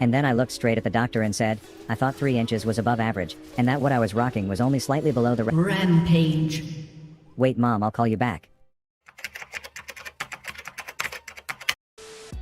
And then I looked straight at the doctor and said, I thought 3 inches was above average, and that what I was rocking was only slightly below the Rampage. Wait mom, I'll call you back.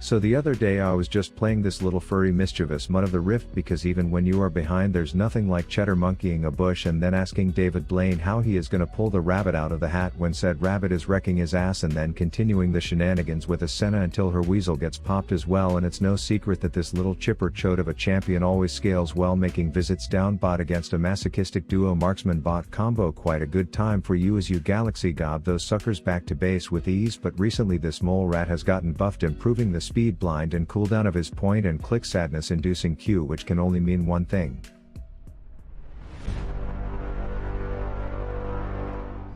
So the other day I was just playing this little furry mischievous mud of the rift, because even when you are behind there's nothing like cheddar monkeying a bush and then asking David Blaine how he is gonna pull the rabbit out of the hat when said rabbit is wrecking his ass, and then continuing the shenanigans with a Senna until her weasel gets popped as well. And it's no secret that this little chipper chode of a champion always scales well, making visits down bot against a masochistic duo marksman bot combo quite a good time for you as you galaxy gob those suckers back to base with ease. But recently this mole rat has gotten buffed, improving the speed blind and cooldown of his point and click sadness inducing Q, which can only mean one thing.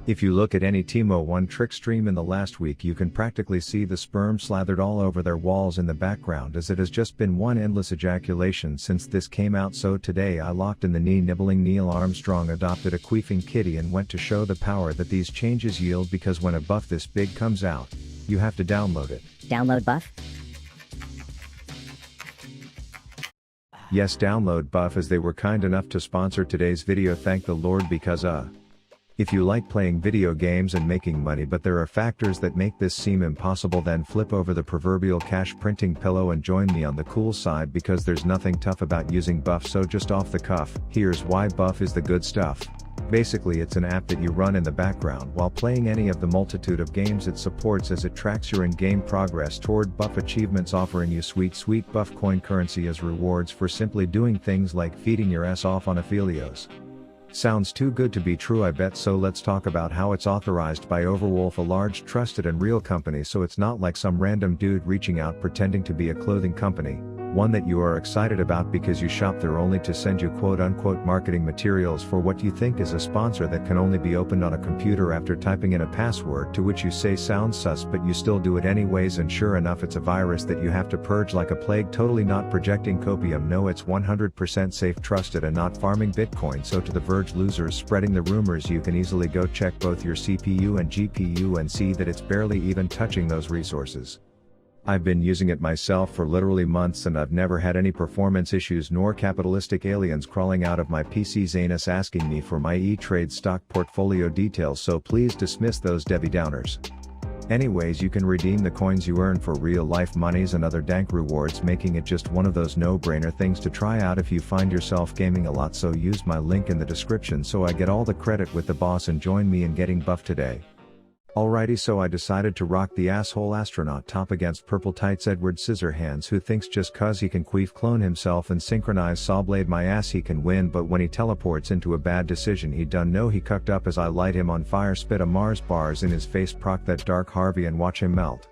If you look at any Teemo 1 trick stream in the last week, you can practically see the sperm slathered all over their walls in the background, as it has just been one endless ejaculation since this came out. So today I locked in the knee nibbling Neil Armstrong, adopted a queefing kitty, and went to show the power that these changes yield, because when a buff this big comes out, you have to download it. Download buff? Yes, download buff, as they were kind enough to sponsor today's video. Thank the Lord, because if you like playing video games and making money but there are factors that make this seem impossible, then flip over the proverbial cash printing pillow and join me on the cool side, because there's nothing tough about using buff. So just off the cuff, here's why buff is the good stuff. Basically it's an app that you run in the background while playing any of the multitude of games it supports, as it tracks your in-game progress toward buff achievements, offering you sweet buff coin currency as rewards for simply doing things like feeding your ass off on affilios. Sounds too good to be true, I bet. So let's talk about how it's authorized by Overwolf, a large, trusted and real company, so it's not like some random dude reaching out pretending to be a clothing company. One that you are excited about because you shop there only to send you quote-unquote marketing materials for what you think is a sponsor that can only be opened on a computer after typing in a password to which you say sounds sus, but you still do it anyways. And sure enough, it's a virus that you have to purge like a plague. Totally not projecting copium, no, it's 100% safe, trusted, and not farming Bitcoin. So to the Verge losers spreading the rumors, you can easily go check both your CPU and GPU and see that it's barely even touching those resources. I've been using it myself for literally months and I've never had any performance issues nor capitalistic aliens crawling out of my PC's anus asking me for my E-Trade stock portfolio details, so please dismiss those Debbie Downers. Anyways, you can redeem the coins you earn for real life monies and other dank rewards, making it just one of those no-brainer things to try out if you find yourself gaming a lot. So use my link in the description so I get all the credit with the boss and join me in getting buffed today. Alrighty, so I decided to rock the asshole astronaut top against Purple Tights Edward Scissorhands, who thinks just cause he can queef clone himself and synchronize sawblade my ass he can win, but when he teleports into a bad decision he done know he cucked up as I light him on fire, spit a Mars bars in his face, proc that dark Harvey and watch him melt.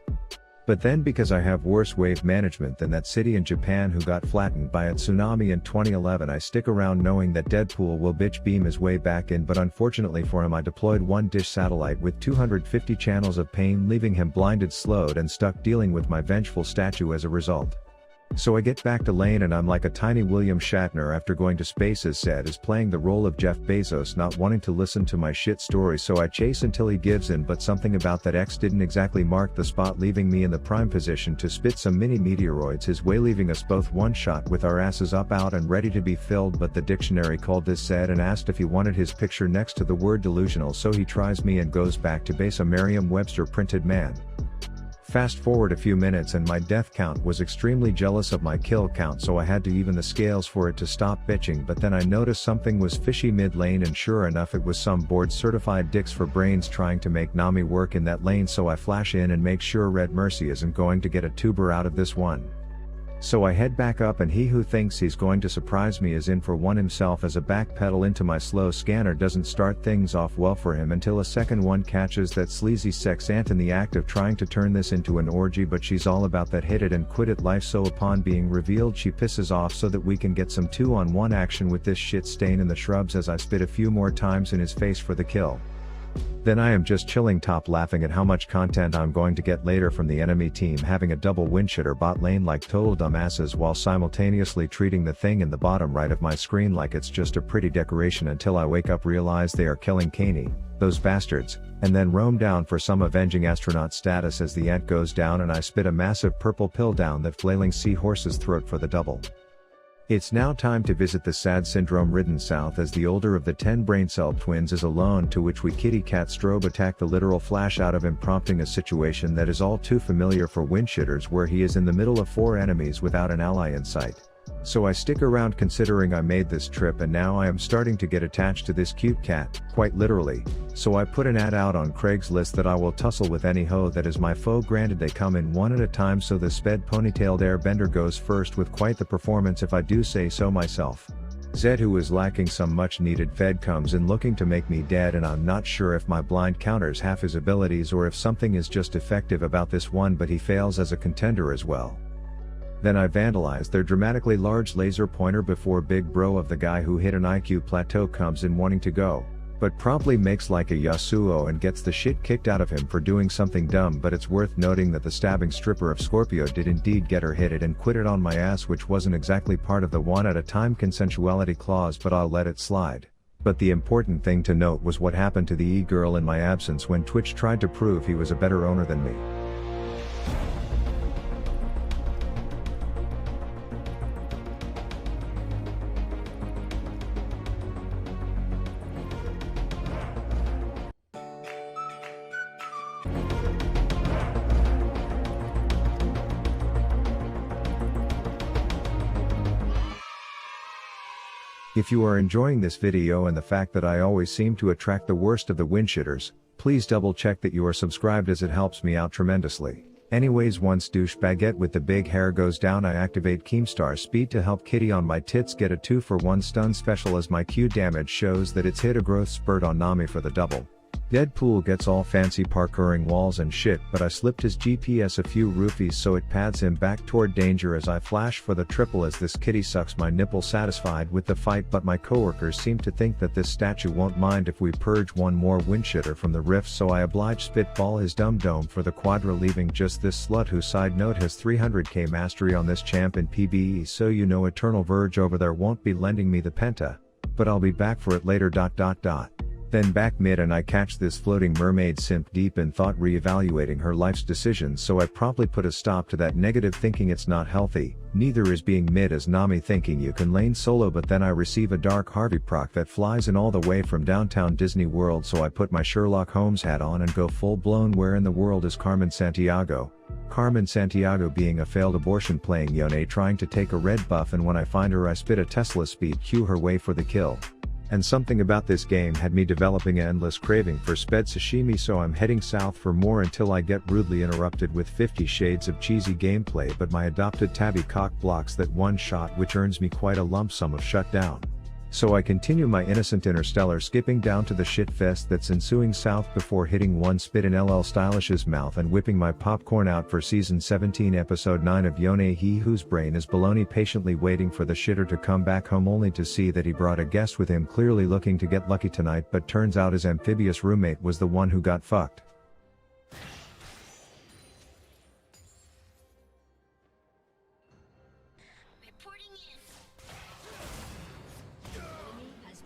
But then, because I have worse wave management than that city in Japan who got flattened by a tsunami in 2011, I stick around knowing that Deadpool will bitch beam his way back in, but unfortunately for him I deployed one dish satellite with 250 channels of pain, leaving him blinded, slowed and stuck, dealing with my vengeful statue as a result. So I get back to lane and I'm like a tiny William Shatner after going to space, as said is playing the role of Jeff Bezos, not wanting to listen to my shit story, so I chase until he gives in, but something about that X didn't exactly mark the spot, leaving me in the prime position to spit some mini meteoroids his way, leaving us both one shot with our asses up, out and ready to be filled. But the dictionary called this said and asked if he wanted his picture next to the word delusional, so he tries me and goes back to base, a Merriam-Webster printed man. Fast forward a few minutes and my death count was extremely jealous of my kill count, so I had to even the scales for it to stop bitching. But then I noticed something was fishy mid lane, and sure enough it was some board certified dicks for brains trying to make Nami work in that lane, so I flash in and make sure Red Mercy isn't going to get a tuber out of this one. So I head back up and he who thinks he's going to surprise me is in for one himself, as a backpedal into my slow scanner doesn't start things off well for him until a second one catches that sleazy sex ant in the act of trying to turn this into an orgy, but she's all about that hit it and quit it life, so upon being revealed she pisses off so that we can get some 2-on-1 action with this shit stain in the shrubs, as I spit a few more times in his face for the kill. Then I am just chilling top, laughing at how much content I'm going to get later from the enemy team having a double windshitter bot lane like total dumbasses, while simultaneously treating the thing in the bottom right of my screen like it's just a pretty decoration, until I wake up, realize they are killing Kaney, those bastards, and then roam down for some avenging astronaut status as the ant goes down and I spit a massive purple pill down that flailing seahorse's throat for the double. It's now time to visit the sad syndrome-ridden south as the older of the 10 brain cell twins is alone, to which we kitty cat strobe attack the literal flash out of him, prompting a situation that is all too familiar for windshitters, where he is in the middle of 4 enemies without an ally in sight. So I stick around considering I made this trip, and now I am starting to get attached to this cute cat, quite literally. So I put an ad out on Craigslist that I will tussle with any hoe that is my foe, granted they come in one at a time, so the sped ponytailed airbender goes first with quite the performance if I do say so myself. Zed, who is lacking some much needed fed, comes in looking to make me dead, and I'm not sure if my blind counters half his abilities or if something is just effective about this one, but he fails as a contender as well. Then I vandalize their dramatically large laser pointer before big bro of the guy who hit an IQ plateau comes in wanting to go, but promptly makes like a Yasuo and gets the shit kicked out of him for doing something dumb. But it's worth noting that the stabbing stripper of Scorpio did indeed get her hit it and quit it on my ass, which wasn't exactly part of the one at a time consensuality clause, but I'll let it slide. But the important thing to note was what happened to the e-girl in my absence when Twitch tried to prove he was a better owner than me. If you are enjoying this video and the fact that I always seem to attract the worst of the windshitters, please double check that you are subscribed, as it helps me out tremendously. Anyways, once douchebagette with the big hair goes down, I activate Keemstar speed to help kitty on my tits get a 2-for-1 stun special, as my Q damage shows that it's hit a growth spurt on Nami for the double. Deadpool gets all fancy parkouring walls and shit, but I slipped his GPS a few roofies so it pads him back toward danger as I flash for the triple, as this kitty sucks my nipple satisfied with the fight. But my coworkers seem to think that this statue won't mind if we purge one more windshitter from the rift, so I oblige spitball his dumb dome for the quadra, leaving just this slut, who side note has 300k mastery on this champ in PBE, so you know Eternal Verge over there won't be lending me the penta. But I'll be back for it later. Then back mid and I catch this floating mermaid simp deep in thought, re-evaluating her life's decisions, so I promptly put a stop to that negative thinking. It's not healthy, neither is being mid as Nami thinking you can lane solo, but then I receive a Dark Harvey proc that flies in all the way from downtown Disney World, so I put my Sherlock Holmes hat on and go full blown where in the world is Carmen Santiago? Carmen Santiago being a failed abortion playing Yone trying to take a red buff, and when I find her I spit a Tesla speed Q her way for the kill. And something about this game had me developing an endless craving for sped sashimi, so I'm heading south for more until I get rudely interrupted with 50 shades of cheesy gameplay, but my adopted tabby cock blocks that one shot, which earns me quite a lump sum of shutdown. So I continue my innocent interstellar skipping down to the shit fest that's ensuing south before hitting one spit in LL Stylish's mouth and whipping my popcorn out for season 17 episode 9 of Yone, he whose brain is baloney, patiently waiting for the shitter to come back home, only to see that he brought a guest with him, clearly looking to get lucky tonight, but turns out his amphibious roommate was the one who got fucked.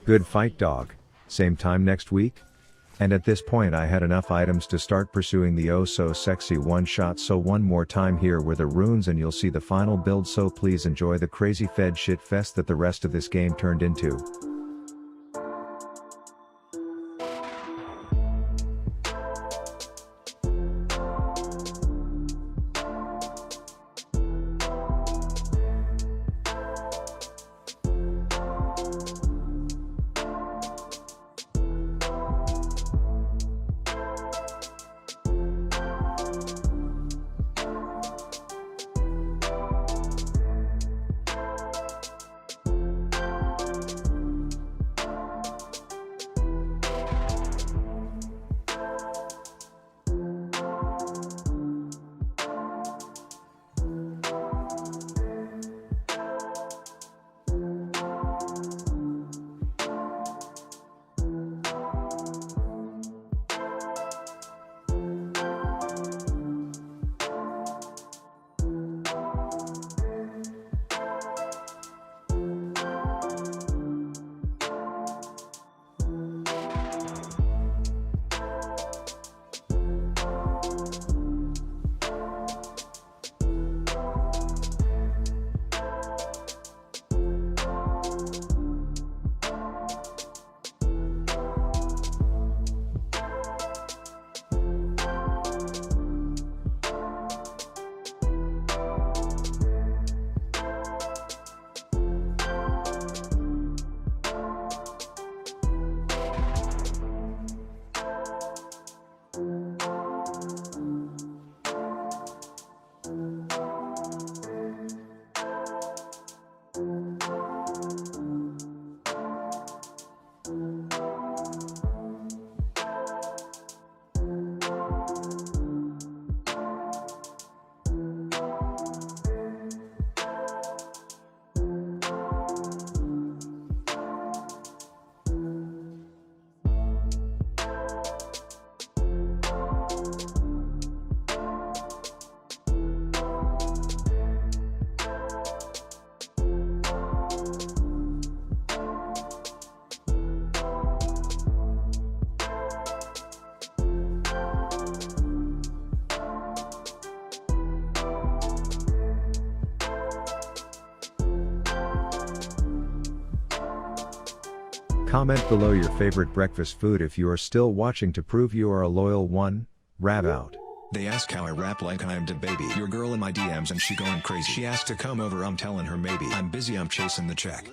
Good fight, dog. Same time next week? And at this point I had enough items to start pursuing the oh so sexy one shot, so one more time here were the runes and you'll see the final build, so please enjoy the crazy fed shit fest that the rest of this game turned into. Comment below your favorite breakfast food if you are still watching to prove you are a loyal one. Rav out. They ask how I rap like I'm the baby. Your girl in my DMs and she going crazy. She asked to come over, I'm telling her maybe. I'm busy, I'm chasing the check.